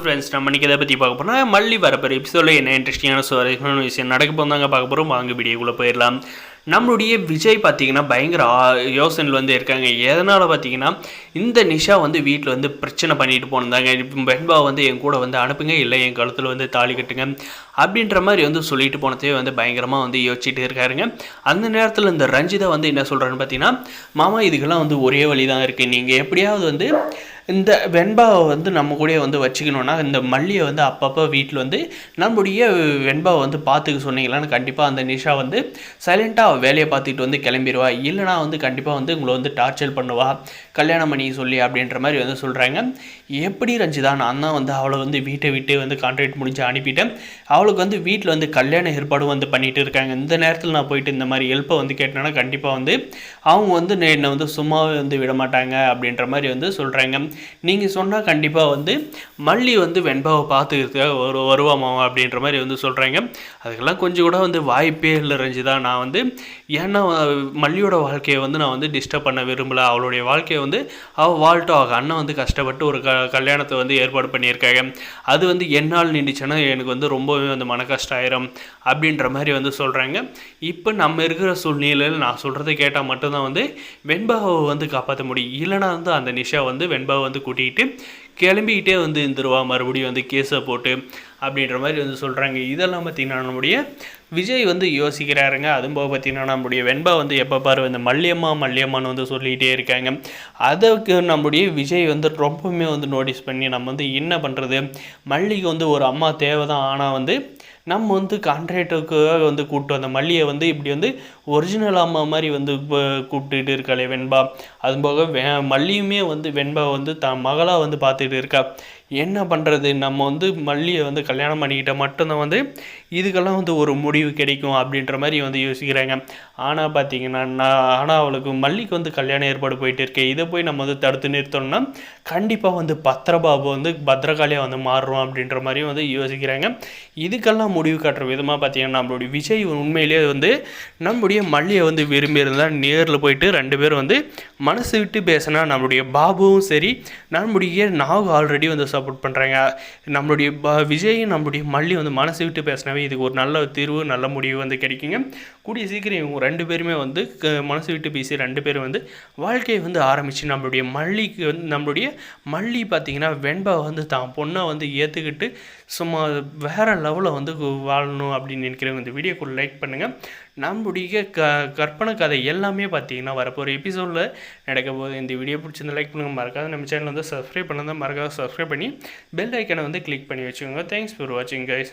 Friends நம்ம இன்றைக்கி எதை பற்றி பார்க்க போகிறோம் மல்லி வரப்போகிற எபிசோடில் என்ன இன்ட்ரெஸ்டிங்கான சுவாரஸ்யமான விஷயம் நடக்க போந்தாங்க பார்க்க போகிறோம். வாங்க வீடியோக்குள்ளே போயிடலாம். நம்மளுடைய விஜய் பார்த்திங்கன்னா பயங்கர யோசனையில் வந்து இருக்காங்க. எதனால் பார்த்திங்கன்னா இந்த நிஷா வந்து வீட்டில் வந்து பிரச்சனை பண்ணிட்டு போனதாங்க. வெண்பா வந்து என் கூட வந்து அனுப்புங்க, இல்லை என் கழுத்தில் வந்து தாலி கட்டுங்க அப்படின்ற மாதிரி வந்து சொல்லிட்டு போனதே வந்து பயங்கரமாக வந்து யோசிச்சுட்டு இருக்காருங்க. அந்த நேரத்தில் இந்த ரஞ்சிதா வந்து என்ன சொல்கிறான்னு பார்த்தீங்கன்னா, மாமா இதுக்கெல்லாம் வந்து ஒரே வழி தான் இருக்குது, நீங்கள் எப்படியாவது வந்து இந்த வெண்பாவை வந்து நம்ம கூட வந்து வச்சுக்கணுன்னா இந்த மல்லியை வந்து அப்பப்போ வீட்டில் வந்து நம்முடைய வெண்பாவை வந்து பார்த்துக்க சொன்னீங்களான்னு கண்டிப்பாக அந்த நிஷா வந்து சைலண்ட்டாக வேலையை பார்த்துட்டு வந்து கிளம்பிடுவா, இல்லைனா வந்து கண்டிப்பாக வந்து உங்களை வந்து டார்ச்சர் பண்ணுவா கல்யாணம் பண்ணி சொல்லி அப்படின்ற மாதிரி வந்து சொல்கிறாங்க. எப்படி ரஞ்சிதா, நான் தான் வந்து அவளை வந்து வீட்டை விட்டு வந்து கான்ட்ராக்ட் முடிஞ்சு அனுப்பிட்டேன், அவளுக்கு வந்து வீட்டில் வந்து கல்யாண ஏற்பாடும் வந்து பண்ணிகிட்டு இருக்காங்க. இந்த நேரத்தில் நான் போயிட்டு இந்த மாதிரி ஹெல்ப்பை வந்து கேட்டேன்னா கண்டிப்பாக வந்து அவங்க வந்து என்னை வந்து சும்மாவே வந்து விட மாட்டாங்க அப்படின்ற மாதிரி வந்து சொல்கிறாங்க. நீங்கள் சொன்னால் கண்டிப்பாக வந்து மல்லி வந்து வெண்பாவை பார்த்துக்கிறதுக்காக வருவாமா அப்படின்ற மாதிரி வந்து சொல்கிறாங்க. அதுக்கெல்லாம் கொஞ்சம் கூட வந்து வாய்ப்பே இல்லை ரஞ்சிதா. நான் வந்து ஏன்னா மல்லியோட வாழ்க்கையை வந்து நான் வந்து டிஸ்டர்ப் பண்ண விரும்பலை. அவளுடைய வாழ்க்கையை வந்து அவள் வாழ்ட்டோ, அவங்க அண்ணன் வந்து கஷ்டப்பட்டு ஒரு கல்யாணத்தை வந்து ஏற்பாடு பண்ணியிருக்காங்க, அது வந்து என்னால் நின்றுச்சுன்னா எனக்கு வந்து ரொம்பவே வந்து மன கஷ்டம் ஆயிரும் அப்படின்ற மாதிரி வந்து சொல்கிறாங்க. இப்போ நம்ம இருக்கிற சூழ்நிலையில் நான் சொல்கிறத கேட்டால் மட்டும்தான் வந்து வெண்பாவை வந்து காப்பாற்ற முடியும், இல்லைனா வந்து அந்த நிஷா வந்து வெண்பாவை வந்து கூட்டிகிட்டு கிளம்பிக்கிட்டே வந்து இருந்துருவா, மறுபடியும் வந்து கேஸை போட்டு அப்படின்ற மாதிரி வந்து சொல்கிறாங்க. இதெல்லாம் பார்த்திங்கன்னா நம்முடைய விஜய் வந்து யோசிக்கிறாருங்க. அதுவும் போக பார்த்திங்கன்னா நம்முடைய வெண்பா வந்து எப்போ பாரு இந்த மல்லியம்மான்னு வந்து சொல்லிகிட்டே இருக்காங்க. அதுக்கு நம்முடைய விஜய் வந்து ரொம்பவுமே வந்து நோட்டீஸ் பண்ணி நம்ம வந்து என்ன பண்ணுறது, மல்லிக்கு வந்து ஒரு அம்மா தேவை தான், ஆனால் வந்து நம்ம வந்து கான்ட்ராக்டுக்காக வந்து கூப்பிட்டு வந்த மல்லியை வந்து இப்படி வந்து ஒரிஜினல் அம்மா மாதிரி வந்து கூப்பிட்டுட்டு இருக்காளே வெண்பா. அதுபோக மல்லியுமே வந்து வெண்பா வந்து தான் மகளாக வந்து பார்த்துட்டு இருக்கா. என்ன பண்ணுறது, நம்ம வந்து மல்லியை வந்து கல்யாணம் பண்ணிக்கிட்டால் மட்டும்தான் வந்து இதுக்கெல்லாம் வந்து ஒரு முடிவு கிடைக்கும் அப்படின்ற மாதிரி வந்து யோசிக்கிறாங்க. ஆனால் பார்த்திங்கன்னா ஆனால் அவளுக்கு மல்லிக்கு வந்து கல்யாணம் ஏற்பாடு போயிட்டு இருக்கேன், இதை போய் நம்ம வந்து தடுத்து நிறுத்தோம்னா கண்டிப்பாக வந்து பத்திரபாபு வந்து பத்திரகாளியாக வந்து மாறுறோம் அப்படின்ற மாதிரியும் வந்து யோசிக்கிறாங்க. இதுக்கெல்லாம் முடிவு காட்டுற விதமாக பார்த்திங்கன்னா நம்மளுடைய விஜய் உண்மையிலே வந்து நம்முடைய மல்லியை வந்து விரும்பி இருந்தால் நேரில் போயிட்டு 2 பேரும் வந்து மனசு விட்டு பேசினா நம்மளுடைய பாபுவும் சரி நம்முடைய நாகு ஆல்ரெடி வந்து சப்போர்ட் பண்ணுறாங்க. நம்மளுடைய விஜய் நம்மளுடைய மல்லி வந்து மனசு விட்டு பேசினாவே இதுக்கு ஒரு நல்ல தீர்வு நல்ல முடிவு வந்து கிடைக்குங்க. கூடிய சீக்கிரம் இவங்க 2 பேருமே வந்து மனசு விட்டு பேசி 2 பேரும் வந்து வாழ்க்கையை வந்து ஆரம்பித்து நம்மளுடைய மல்லிக்கு வந்து நம்மளுடைய மல்லி பார்த்திங்கன்னா வெண்பா வந்து தான் பொண்ணை வந்து ஏற்றுக்கிட்டு சும்மா வேறு லெவலில் வந்து வாழணும் அப்படின்னு நினைக்கிறவங்க இந்த வீடியோக்குள்ள லைக் பண்ணுங்கள். நம்மளுடைய கற்பனை கதை எல்லாமே பார்த்திங்கன்னா வரப்போகிற எபிசோடில் நடக்க போகுது. இந்த வீடியோ பிடிச்சிருந்த லைக் பண்ணுங்கள், மறக்காத நம்ம சேனல் வந்து சப்ஸ்கிரைப் பண்ணால் மறக்காத சப்ஸ்கிரைப் பண்ணி பெல் ஐக்கனை வந்து கிளிக் பண்ணி வச்சுக்கோங்க. தேங்க்ஸ் ஃபார் வாட்சிங் கைஸ்.